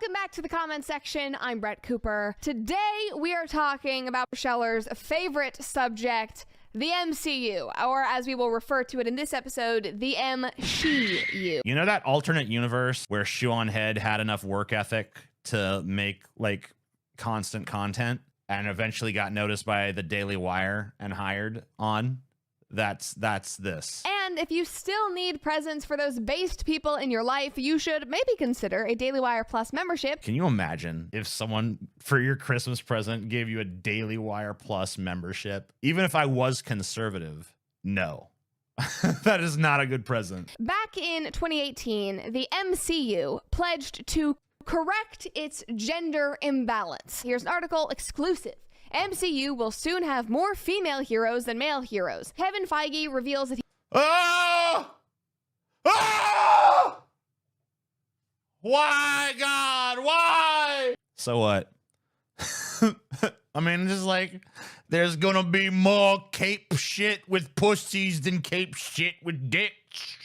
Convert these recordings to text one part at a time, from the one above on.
Welcome back to the comment section. I'm Brett Cooper. Today we are talking about Sheller's favorite subject, the MCU, or as we will refer to it in this episode, the MSHU. You know that alternate universe where Sean Head had enough work ethic to make like constant content and eventually got noticed by the Daily Wire and hired on? That's this. And if you still need presents for those based people in your life, you should maybe consider a Daily Wire Plus membership. Can you imagine if someone for your Christmas present gave you a Daily Wire Plus membership? Even if I was conservative, no. That is not a good present. Back in 2018, the MCU pledged to correct its gender imbalance. Here's an article exclusive. MCU will soon have more female heroes than male heroes. Kevin Feige reveals that he... Oh! Oh! Why, God? Why? So what? I mean, just like, there's gonna be more cape shit with pussies than cape shit with dicks.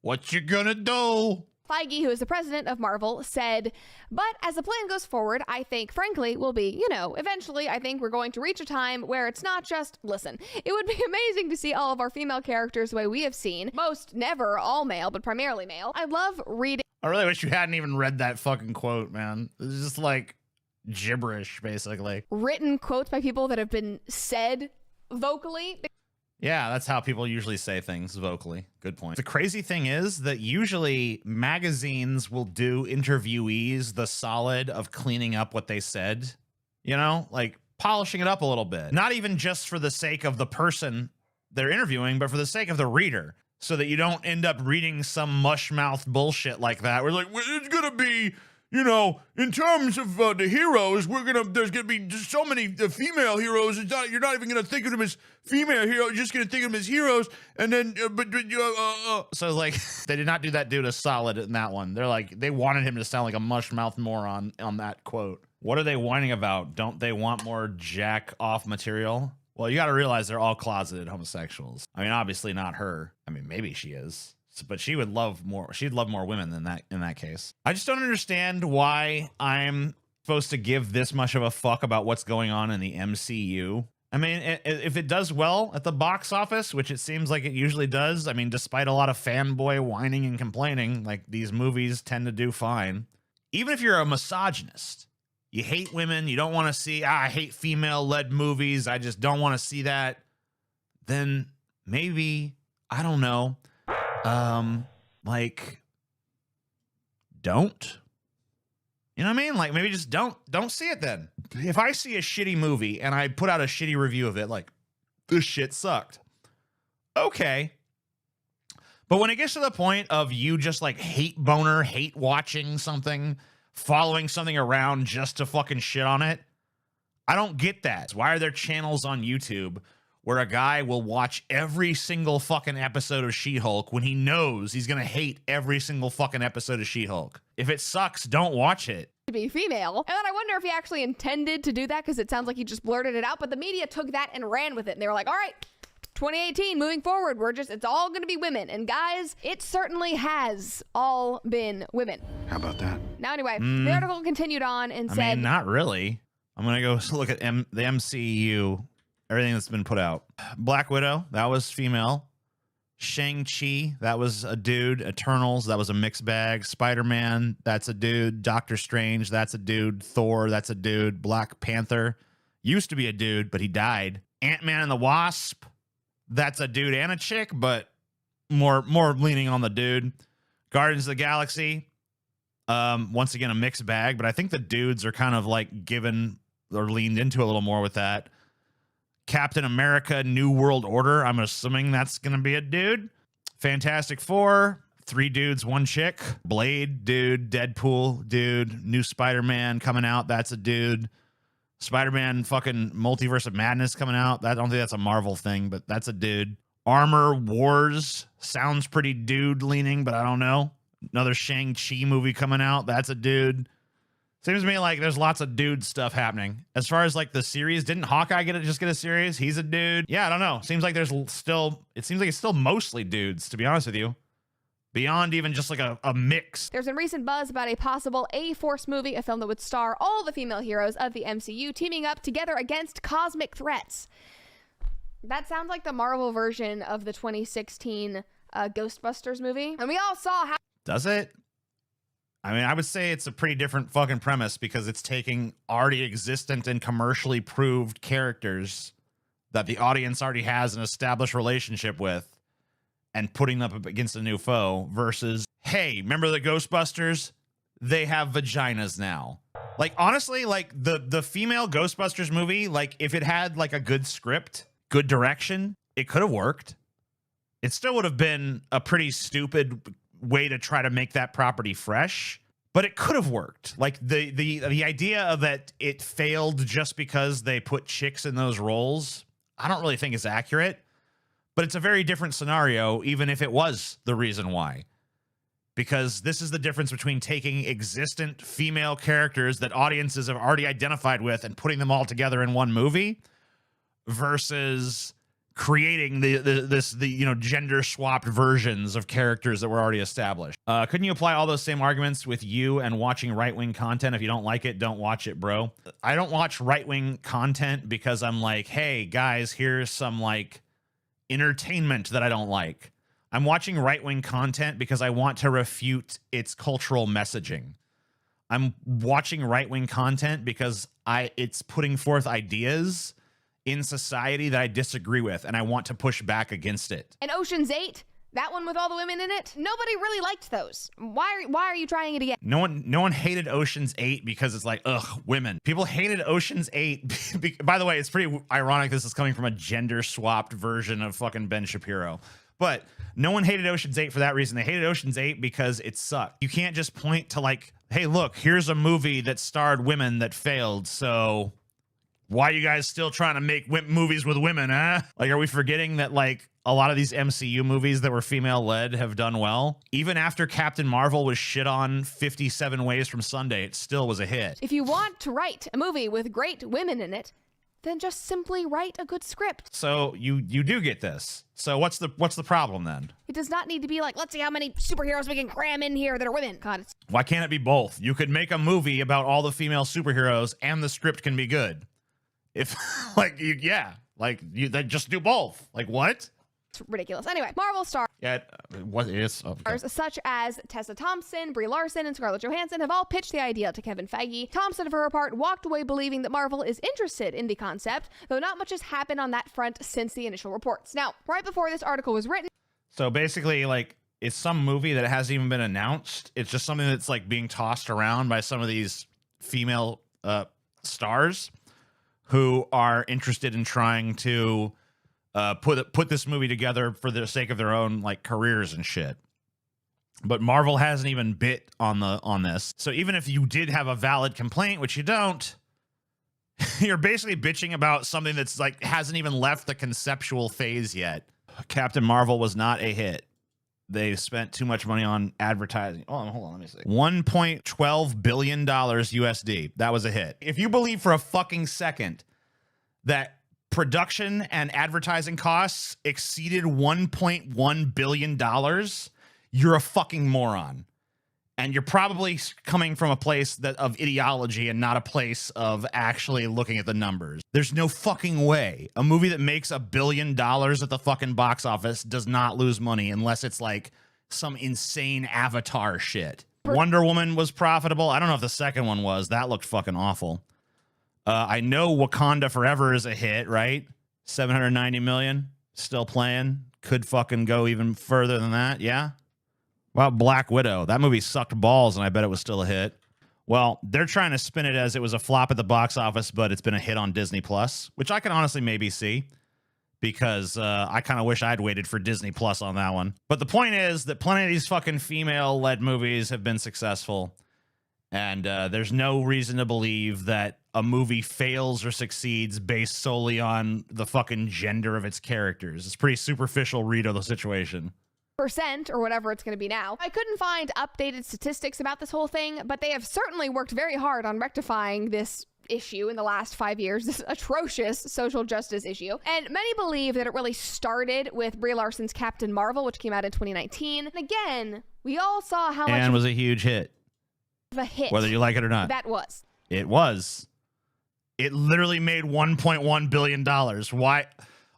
What you gonna do? Feige, who is the president of Marvel, said, but as the plan goes forward, I think, frankly, will be, eventually, I think we're going to reach a time where it's not just, listen, it would be amazing to see all of our female characters the way we have seen. Most never all male, but primarily male. I love reading. I really wish you hadn't even read that fucking quote, man. It's just like gibberish, basically. Written quotes by people that have been said vocally. Yeah, that's how people usually say things vocally. Good point. The crazy thing is that usually magazines will do interviewees the solid of cleaning up what they said, like polishing it up a little bit. Not even just for the sake of the person they're interviewing, but for the sake of the reader, so that you don't end up reading some mush-mouthed bullshit like that. We're like, well, it's gonna be, in terms of the heroes, there's gonna be just so many female heroes. You're not even gonna think of them as female heroes. You're just gonna think of them as heroes. And then, so like, they did not do that dude a solid in that one. They're like, they wanted him to sound like a mush-mouthed moron on that quote. What are they whining about? Don't they want more jack-off material? Well, you got to realize they're all closeted homosexuals. I mean, obviously not her. I mean, maybe she is. But she would love more. She'd love more women than that in that case. I just don't understand why I'm supposed to give this much of a fuck about what's going on in the MCU. I mean, if it does well at the box office, which it seems like it usually does. I mean, despite a lot of fanboy whining and complaining, like these movies tend to do fine. Even if you're a misogynist, you hate women, you don't want to see, I hate female-led movies, I just don't want to see that, then maybe, I don't know, like, don't. You know what I mean? Like, maybe just don't see it then. If I see a shitty movie and I put out a shitty review of it, like, this shit sucked. Okay. But when it gets to the point of you just, like, hate watching something, following something around just to fucking shit on it, I don't get that. Why are there channels on YouTube where a guy will watch every single fucking episode of She-Hulk when he knows he's gonna hate every single fucking episode of She-Hulk? If it sucks, don't watch it. To be female. And then I wonder if he actually intended to do that, because it sounds like he just blurted it out, but the media took that and ran with it. And they were like, all right, 2018, moving forward, it's all gonna be women. And guys, it certainly has all been women. How about that? Now anyway, the article continued on and said... I mean, not really. I'm gonna go look at the MCU, everything that's been put out. Black Widow, that was female. Shang-Chi, that was a dude. Eternals, that was a mixed bag. Spider-Man, that's a dude. Doctor Strange, that's a dude. Thor, that's a dude. Black Panther, used to be a dude, but he died. Ant-Man and the Wasp, that's a dude and a chick, but more leaning on the dude. Guardians of the Galaxy, once again, a mixed bag, but I think the dudes are kind of like given or leaned into a little more with that. Captain America, New World Order, I'm assuming that's going to be a dude. Fantastic Four, 3 dudes, 1 chick. Blade, dude. Deadpool, dude. New Spider-Man coming out, that's a dude. Spider-Man fucking Multiverse of Madness coming out. I don't think that's a Marvel thing, but that's a dude. Armor Wars sounds pretty dude leaning, but I don't know. Another Shang-Chi movie coming out, that's a dude. Seems to me like there's lots of dude stuff happening. As far as like the series, didn't Hawkeye just get a series? He's a dude. Yeah, I don't know. Seems like it's still mostly dudes, to be honest with you. beyond even just like a mix. There's been recent buzz about a possible A-Force movie, a film that would star all the female heroes of the MCU teaming up together against cosmic threats. That sounds like the Marvel version of the 2016 Ghostbusters movie. And we all saw how... Does it? I mean, I would say it's a pretty different fucking premise because it's taking already existent and commercially proved characters that the audience already has an established relationship with and putting them up against a new foe versus, hey, remember the Ghostbusters? They have vaginas now. Like, honestly, like the female Ghostbusters movie, like if it had like a good script, good direction, it could have worked. It still would have been a pretty stupid way to try to make that property fresh, but it could have worked. Like the idea of that it failed just because they put chicks in those roles, I don't really think is accurate, but it's a very different scenario, even if it was the reason why. Because this is the difference between taking existent female characters that audiences have already identified with and putting them all together in one movie versus creating the gender swapped versions of characters that were already established. Couldn't you apply all those same arguments with you and watching right-wing content? If you don't like it, don't watch it, bro. I don't watch right-wing content because I'm like, hey guys, here's some like entertainment that I don't like. I'm watching right-wing content because I want to refute its cultural messaging. I'm watching right-wing content because it's putting forth ideas in society that I disagree with, and I want to push back against it. And Ocean's 8, that one with all the women in it, nobody really liked those. Why are you trying it again? No one hated Ocean's 8 because it's like, ugh, women. People hated Ocean's 8. By the way, it's pretty ironic this is coming from a gender-swapped version of fucking Ben Shapiro. But no one hated Ocean's 8 for that reason. They hated Ocean's 8 because it sucked. You can't just point to like, hey, look, here's a movie that starred women that failed, so why are you guys still trying to make movies with women, huh? Like, are we forgetting that, like, a lot of these MCU movies that were female-led have done well? Even after Captain Marvel was shit on 57 Ways from Sunday, it still was a hit. If you want to write a movie with great women in it, then just simply write a good script. So you do get this. So what's the problem then? It does not need to be like, let's see how many superheroes we can cram in here that are women. God, why can't it be both? You could make a movie about all the female superheroes and the script can be good. If like you just do both. Like what? It's ridiculous. Anyway, Marvel stars. Yeah, what is okay. Such as Tessa Thompson, Brie Larson, and Scarlett Johansson have all pitched the idea to Kevin Feige. Thompson, for her part, walked away believing that Marvel is interested in the concept, though not much has happened on that front since the initial reports. Now, right before this article was written, so basically, like, it's some movie that hasn't even been announced. It's just something that's like being tossed around by some of these female stars who are interested in trying to put this movie together for the sake of their own like careers and shit. But Marvel hasn't even bit on this. So even if you did have a valid complaint, which you don't, you're basically bitching about something that's like hasn't even left the conceptual phase yet. Captain Marvel was not a hit. They spent too much money on advertising. Oh, hold on, let me see. $1.12 billion USD. That was a hit. If you believe for a fucking second that production and advertising costs exceeded $1.1 billion, you're a fucking moron. And you're probably coming from a place of ideology and not a place of actually looking at the numbers. There's no fucking way a movie that makes $1 billion at the fucking box office does not lose money unless it's like some insane Avatar shit. Wonder Woman was profitable. I don't know if the second one was. That looked fucking awful. I know Wakanda Forever is a hit, right? 790 million. Still playing. Could fucking go even further than that. Yeah. Well, Black Widow. That movie sucked balls, and I bet it was still a hit. Well, they're trying to spin it as it was a flop at the box office, but it's been a hit on Disney Plus, which I can honestly maybe see because I kind of wish I'd waited for Disney Plus on that one. But the point is that plenty of these fucking female-led movies have been successful, and there's no reason to believe that a movie fails or succeeds based solely on the fucking gender of its characters. It's a pretty superficial read of the situation. % or whatever it's going to be now. I couldn't find updated statistics about this whole thing, but they have certainly worked very hard on rectifying this issue in the last 5 years, this atrocious social justice issue. And many believe that it really started with Brie Larson's Captain Marvel, which came out in 2019. And again, we all saw how much was a huge hit. of a hit Whether you like it or not. that was. It was. It literally made $1.1 billion. Why?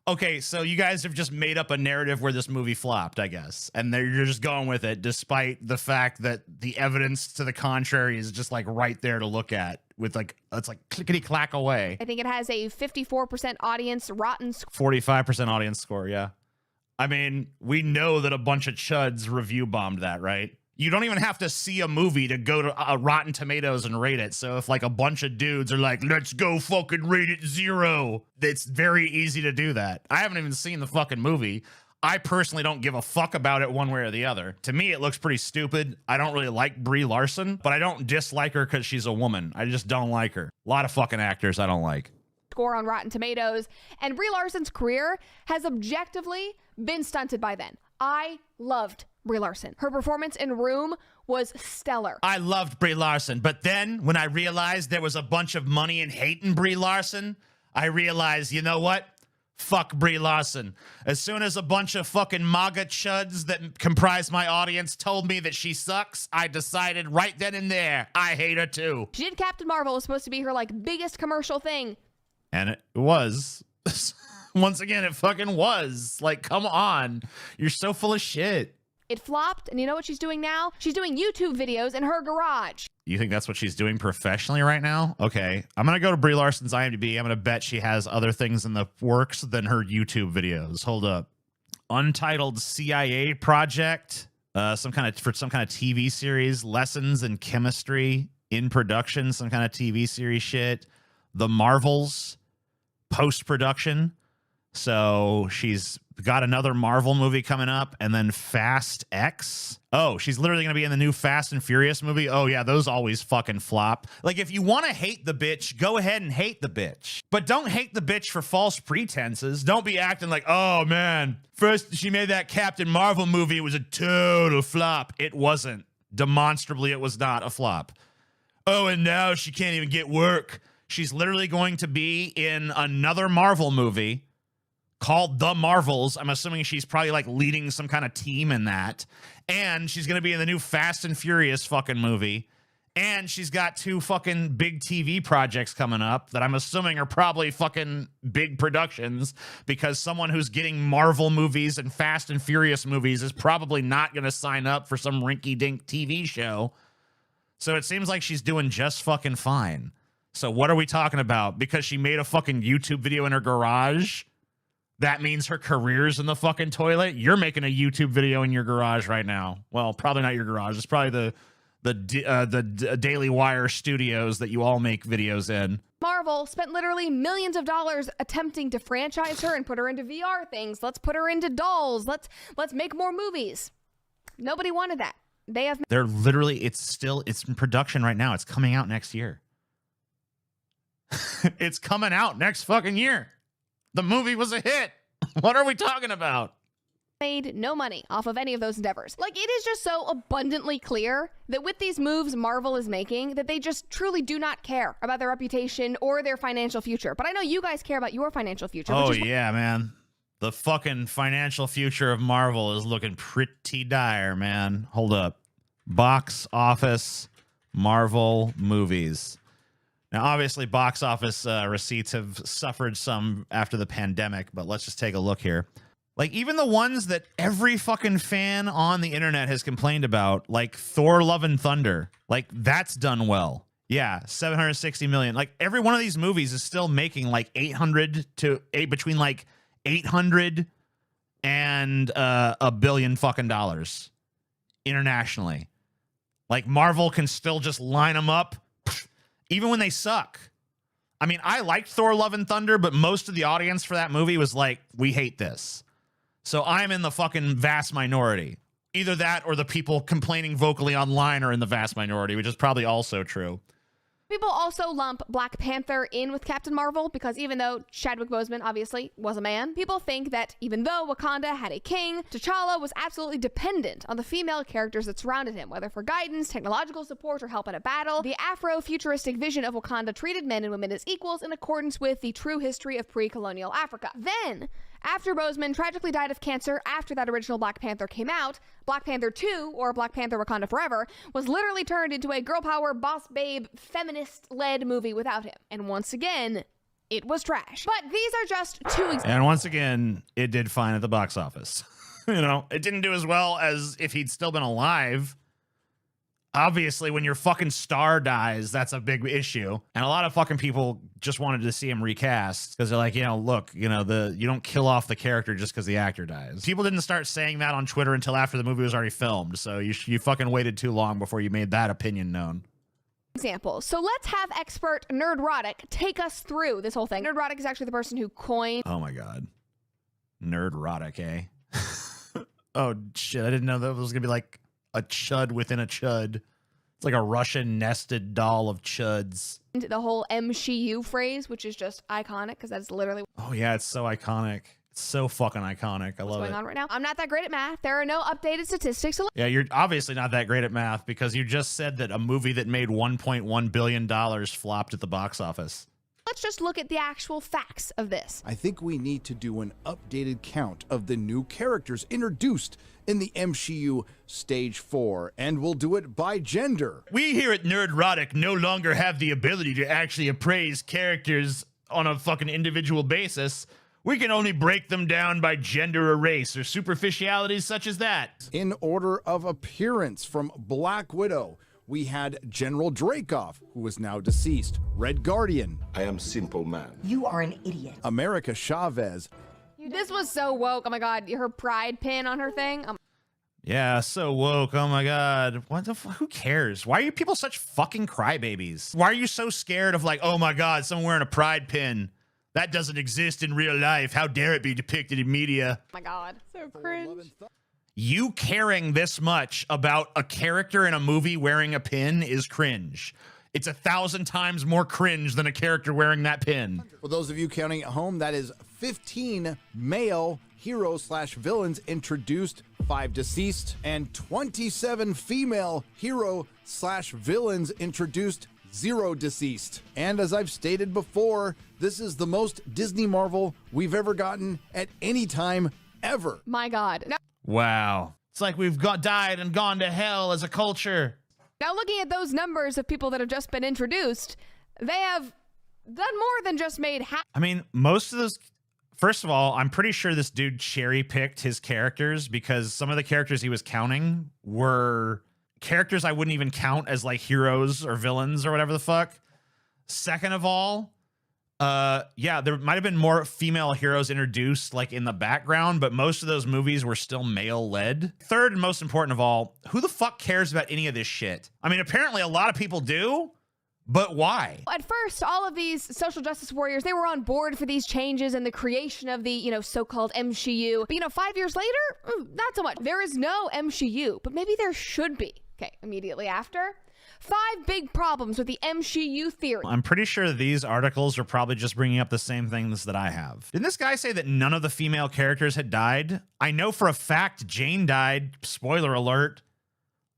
Okay, so you guys have just made up a narrative where this movie flopped, I guess. And you're just going with it, despite the fact that the evidence to the contrary is just like right there to look at with like, it's like clickety clack away. I think it has a 54% audience rotten score. 45% audience score, yeah. I mean, we know that a bunch of chuds review bombed that, right? You don't even have to see a movie to go to Rotten Tomatoes and rate it. So if like a bunch of dudes are like, let's go fucking rate it 0, it's very easy to do that. I haven't even seen the fucking movie. I personally don't give a fuck about it one way or the other. To me, it looks pretty stupid. I don't really like Brie Larson, but I don't dislike her because she's a woman. I just don't like her. A lot of fucking actors I don't like. Score on Rotten Tomatoes. And Brie Larson's career has objectively been stunted by then. I loved Brie Larson. Her performance in Room was stellar. I loved Brie Larson, but then when I realized there was a bunch of money in hate in Brie Larson, I realized, you know what? Fuck Brie Larson. As soon as a bunch of fucking MAGA chuds that comprise my audience told me that she sucks, I decided right then and there, I hate her too. She did Captain Marvel. It was supposed to be her like biggest commercial thing. And it was. Once again, it fucking was. Like, come on. You're so full of shit. It flopped, and you know what she's doing now? She's doing YouTube videos in her garage. You think that's what she's doing professionally right now? Okay. I'm going to go to Brie Larson's IMDb. I'm going to bet she has other things in the works than her YouTube videos. Hold up. Untitled CIA project. Some kind of TV series. Lessons in chemistry in production. Some kind of TV series shit. The Marvels. Post-production. So she's got another Marvel movie coming up, and then Fast X. Oh, she's literally going to be in the new Fast and Furious movie. Oh, yeah, those always fucking flop. Like, if you want to hate the bitch, go ahead and hate the bitch. But don't hate the bitch for false pretenses. Don't be acting like, oh, man, first she made that Captain Marvel movie. It was a total flop. It wasn't. Demonstrably, it was not a flop. Oh, and now she can't even get work. She's literally going to be in another Marvel movie called The Marvels. I'm assuming she's probably like leading some kind of team in that. And she's going to be in the new Fast and Furious fucking movie. And she's got 2 fucking big TV projects coming up that I'm assuming are probably fucking big productions, because someone who's getting Marvel movies and Fast and Furious movies is probably not going to sign up for some rinky-dink TV show. So it seems like she's doing just fucking fine. So what are we talking about? Because she made a fucking YouTube video in her garage, that means her career's in the fucking toilet? You're making a YouTube video in your garage right now. Well, probably not your garage. It's probably the Daily Wire studios that you all make videos in. Marvel spent literally millions of dollars attempting to franchise her and put her into VR things. Let's put her into dolls. Let's make more movies. Nobody wanted that. They're literally, it's in production right now. It's coming out next year. It's coming out next fucking year. The movie was a hit. What are we talking about? Made no money off of any of those endeavors. Like, it is just so abundantly clear that with these moves Marvel is making, that they just truly do not care about their reputation or their financial future. But I know you guys care about your financial future. Oh, yeah, man. The fucking financial future of Marvel is looking pretty dire, man. Hold up. Box office Marvel movies. Now, obviously, box office receipts have suffered some after the pandemic, but let's just take a look here. Like, even the ones that every fucking fan on the internet has complained about, like Thor Love and Thunder, like, that's done well. Yeah, 760 million. Like, every one of these movies is still making like between like 800 and $1 billion fucking dollars internationally. Like, Marvel can still just line them up. Even when they suck. I mean, I liked Thor Love and Thunder, but most of the audience for that movie was like, we hate this. So I'm in the fucking vast minority. Either that or the people complaining vocally online are in the vast minority, which is probably also true. People also lump Black Panther in with Captain Marvel because even though Chadwick Boseman obviously was a man, people think that even though Wakanda had a king, T'Challa was absolutely dependent on the female characters that surrounded him, whether for guidance, technological support, or help in a battle. The Afro-futuristic vision of Wakanda treated men and women as equals in accordance with the true history of pre-colonial Africa. Then, after Boseman tragically died of cancer after that original Black Panther came out, Black Panther 2, or Black Panther Wakanda Forever, was literally turned into a girl power, boss babe, feminist-led movie without him. And once again, it was trash. But these are just two examples. And once again, it did fine at the box office. You know, it didn't do as well as if he'd still been alive. Obviously, when your fucking star dies, that's a big issue. And a lot of fucking people just wanted to see him recast because they're like, you know, look, you know, you don't kill off the character just because the actor dies. People didn't start saying that on Twitter until after the movie was already filmed. So you fucking waited too long before you made that opinion known. Examples. So let's have expert Nerdrotic take us through this whole thing. Nerdrotic is actually the person who coined. Oh my God. Nerdrotic, eh? Oh shit. I didn't know that was going to be like a chud within a chud. It's like a Russian nested doll of chuds. The whole MCU phrase, which is just iconic because that's literally oh yeah, it's so iconic. It's so fucking iconic. I love it. what's going on right now. I'm not that great at math. There are no updated statistics. So yeah, you're obviously not that great at math because you just said that a movie that made $1.1 billion flopped at the box office. let's just look at the actual facts of this. I think we need to do an updated count of the new characters introduced in the MCU Stage 4, and we'll do it by gender. We here at Nerdrotic no longer have the ability to actually appraise characters on a fucking individual basis. We can only break them down by gender or race or superficialities such as that. In order of appearance, from Black Widow, we had General Dreykov, who is now deceased. Red Guardian. I am simple man. You are an idiot. America Chavez. This was so woke. Oh my god, her pride pin on her thing. Yeah, so woke. Oh my god. What the fuck? Who cares? Why are you people such fucking crybabies? Why are you so scared of like, oh my god, someone wearing a pride pin? That doesn't exist in real life. How dare it be depicted in media? Oh my god, so cringe. You caring this much about a character in a movie wearing a pin is cringe. It's 1,000 times more cringe than a character wearing that pin. For those of you counting at home, that is 15 male hero/villains introduced, 5 deceased, and 27 female hero/villains introduced, 0 deceased. And as I've stated before, this is the most Disney Marvel we've ever gotten at any time ever. My god. Wow. It's like we've died and gone to hell as a culture. Now looking at those numbers of people that have just been introduced, they have done more than just made I mean, most of those... First of all, I'm pretty sure this dude cherry-picked his characters because some of the characters he was counting were characters I wouldn't even count as like heroes or villains or whatever the fuck. Second of all, yeah, there might have been more female heroes introduced like in the background, but most of those movies were still male-led. Third and most important of all, who the fuck cares about any of this shit? I mean, apparently a lot of people do. But why? At first, all of these social justice warriors, they were on board for these changes and the creation of the, so-called MCU. But, 5 years later, not so much. There is no MCU, but maybe there should be. Okay, immediately after. 5 big problems with the MCU theory. I'm pretty sure these articles are probably just bringing up the same things that I have. Didn't this guy say that none of the female characters had died? I know for a fact Jane died. Spoiler alert.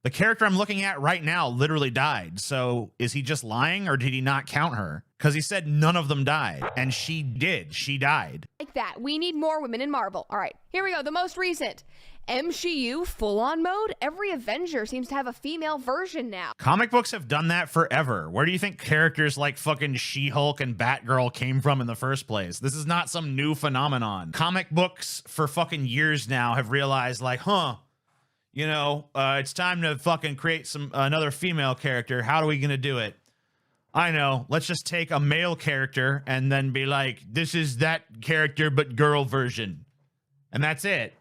The character I'm looking at right now literally died. So is he just lying or did he not count her? Because he said none of them died. And she did. She died. Like that. We need more women in Marvel. All right, here we go. The most recent. MCU full-on mode? Every Avenger seems to have a female version now. Comic books have done that forever. Where do you think characters like fucking She-Hulk and Batgirl came from in the first place? This is not some new phenomenon. Comic books for fucking years now have realized like, it's time to fucking create another female character. How are we gonna do it? I know. Let's just take a male character and then be like, this is that character but girl version. And that's it.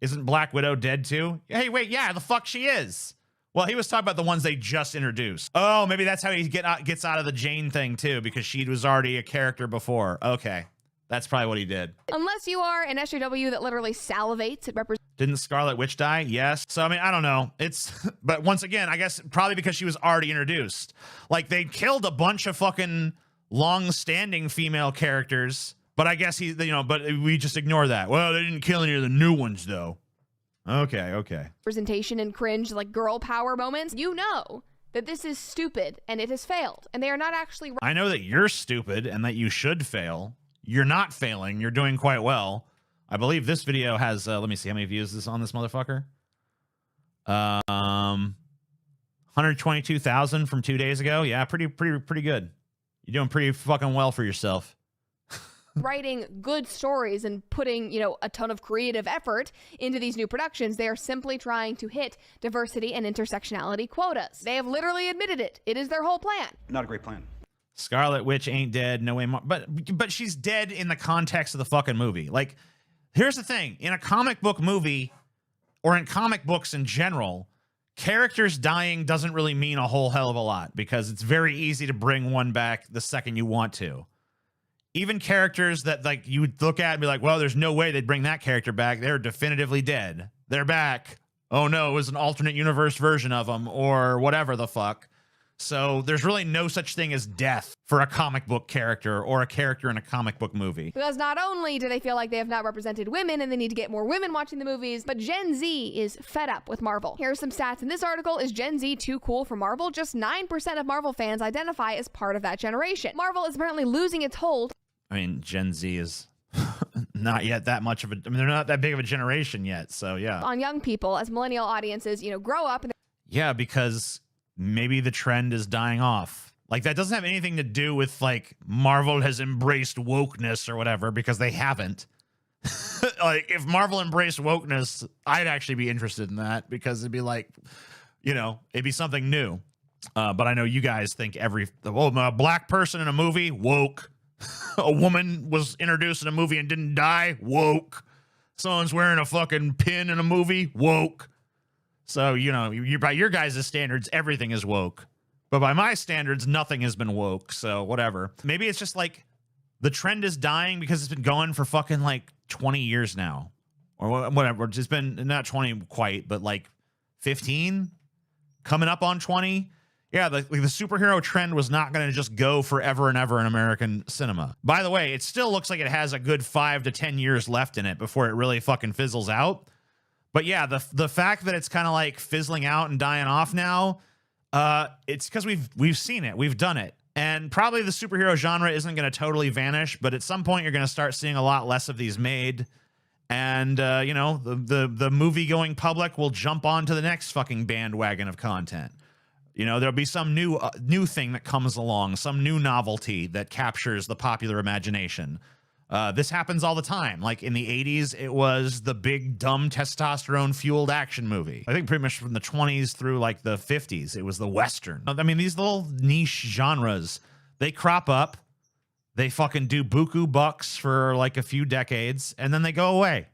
Isn't Black Widow dead too? Hey, wait, yeah, the fuck she is. Well, he was talking about the ones they just introduced. Oh, maybe that's how he gets out of the Jane thing too, because she was already a character before. Okay. That's probably what he did. Unless you are an SJW that literally salivates, it represents... Didn't Scarlet Witch die? Yes. So, I mean, I don't know. It's, but once again, I guess probably because she was already introduced. Like, they killed a bunch of fucking long-standing female characters, but I guess but we just ignore that. Well, they didn't kill any of the new ones, though. Okay. Representation and cringe, like girl power moments. You know that this is stupid and it has failed, and they are not actually. I know that you're stupid and that you should fail. You're not failing. You're doing quite well. I believe this video has, let me see how many views is on this motherfucker. 122,000 from 2 days ago. Yeah, pretty good. You're doing pretty fucking well for yourself. Writing good stories and putting, a ton of creative effort into these new productions. They are simply trying to hit diversity and intersectionality quotas. They have literally admitted it. It is their whole plan. Not a great plan. Scarlet Witch ain't dead. No way. But she's dead in the context of the fucking movie. Like, here's the thing. In a comic book movie, or in comic books in general, characters dying doesn't really mean a whole hell of a lot because it's very easy to bring one back the second you want to. Even characters that, like, you would look at and be like, well, there's no way they'd bring that character back. They're definitively dead. They're back. Oh, no, it was an alternate universe version of them or whatever the fuck. So there's really no such thing as death for a comic book character or a character in a comic book movie. Because not only do they feel like they have not represented women and they need to get more women watching the movies, but Gen Z is fed up with Marvel. Here are some stats in this article. Is Gen Z too cool for Marvel? Just 9% of Marvel fans identify as part of that generation. Marvel is apparently losing its hold. I mean, Gen Z is not yet that much of a, they're not that big of a generation yet. So yeah. On young people as millennial audiences, grow up. And yeah, because maybe the trend is dying off. Like, that doesn't have anything to do with, like, Marvel has embraced wokeness or whatever, because they haven't. Like, if Marvel embraced wokeness, I'd actually be interested in that, because it'd be like, it'd be something new. But I know you guys think a black person in a movie, woke. A woman was introduced in a movie and didn't die, woke. Someone's wearing a fucking pin in a movie, woke. So, by your guys' standards, everything is woke. But by my standards, nothing has been woke. So whatever. Maybe it's just like the trend is dying because it's been going for fucking like 20 years now. Or whatever. It's been not 20 quite, but like 15? Coming up on 20? Yeah, the superhero trend was not going to just go forever and ever in American cinema. By the way, it still looks like it has a good 5 to 10 years left in it before it really fucking fizzles out. But yeah, the fact that it's kind of like fizzling out and dying off now, it's because we've seen it, we've done it, and probably the superhero genre isn't going to totally vanish, but at some point you're going to start seeing a lot less of these made, and the movie going public will jump onto the next fucking bandwagon of content. There'll be some new thing that comes along, some new novelty that captures the popular imagination. This happens all the time. Like in the 80s, it was the big, dumb, testosterone-fueled action movie. I think pretty much from the 20s through like the 50s, it was the Western. I mean, these little niche genres, they crop up, they fucking do buku bucks for like a few decades, and then they go away.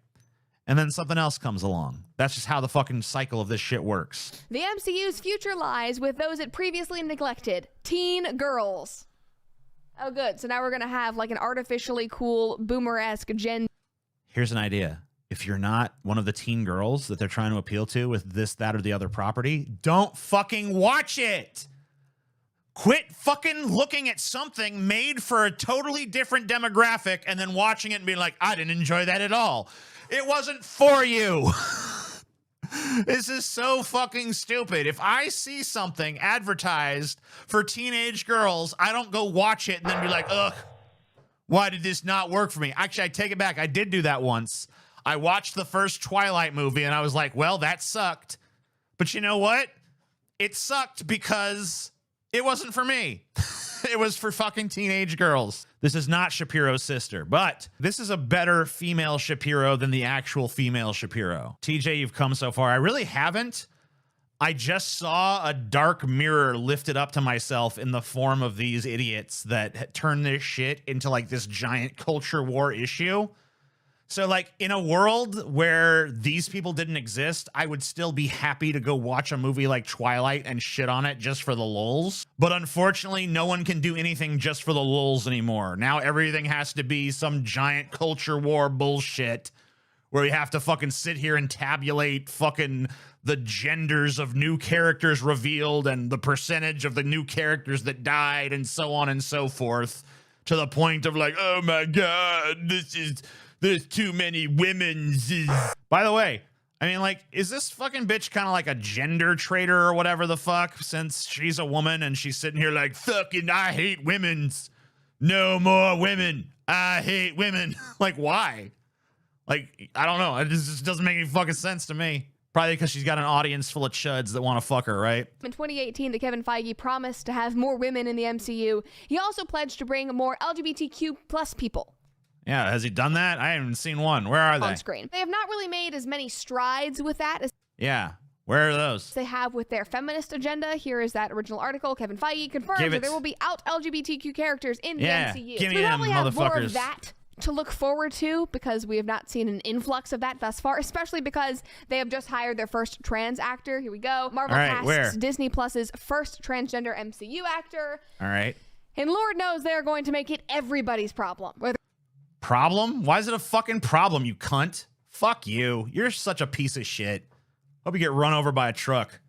And then something else comes along. That's just how the fucking cycle of this shit works. The MCU's future lies with those it previously neglected. Teen girls. Oh, good. So now we're going to have like an artificially cool, boomer-esque Gen. Here's an idea. If you're not one of the teen girls that they're trying to appeal to with this, that, or the other property, don't fucking watch it. Quit fucking looking at something made for a totally different demographic and then watching it and being like, I didn't enjoy that at all. It wasn't for you. This is so fucking stupid. If I see something advertised for teenage girls, I don't go watch it and then be like, ugh, why did this not work for me? Actually, I take it back. I did do that once. I watched the first Twilight movie and I was like, well, that sucked. But you know what? It sucked because it wasn't for me. It was for fucking teenage girls. This is not Shapiro's sister, but this is a better female Shapiro than the actual female Shapiro. TJ, you've come so far. I really haven't. I just saw a dark mirror lifted up to myself in the form of these idiots that turn this shit into like this giant culture war issue. So like in a world where these people didn't exist, I would still be happy to go watch a movie like Twilight and shit on it just for the lulz. But unfortunately, no one can do anything just for the lulz anymore. Now everything has to be some giant culture war bullshit where we have to fucking sit here and tabulate fucking the genders of new characters revealed and the percentage of the new characters that died and so on and so forth, to the point of like, oh my God, there's too many women's. By the way, I mean, like, is this fucking bitch kind of like a gender traitor or whatever the fuck, since she's a woman and she's sitting here like, fucking, I hate women's. No more women. I hate women. Like, why? Like, I don't know. It just doesn't make any fucking sense to me. Probably because she's got an audience full of chuds that want to fuck her, right? In 2018, that Kevin Feige promised to have more women in the MCU. He also pledged to bring more LGBTQ plus people. Yeah, has he done that? I haven't seen one. Where are they? On screen. They have not really made as many strides with that as Yeah. Where are those? they have with their feminist agenda. Here is that original article. Kevin Feige confirms that there will be out LGBTQ characters in the MCU. Give me we them, probably have more motherfuckers. of that to look forward to, because we have not seen an influx of that thus far, especially because they have just hired their first trans actor. Here we go. Marvel casts Disney Plus's first transgender MCU actor. All right. And Lord knows they're going to make it everybody's problem. Problem? Why is it a fucking problem, you cunt? Fuck you. You're such a piece of shit. Hope you get run over by a truck.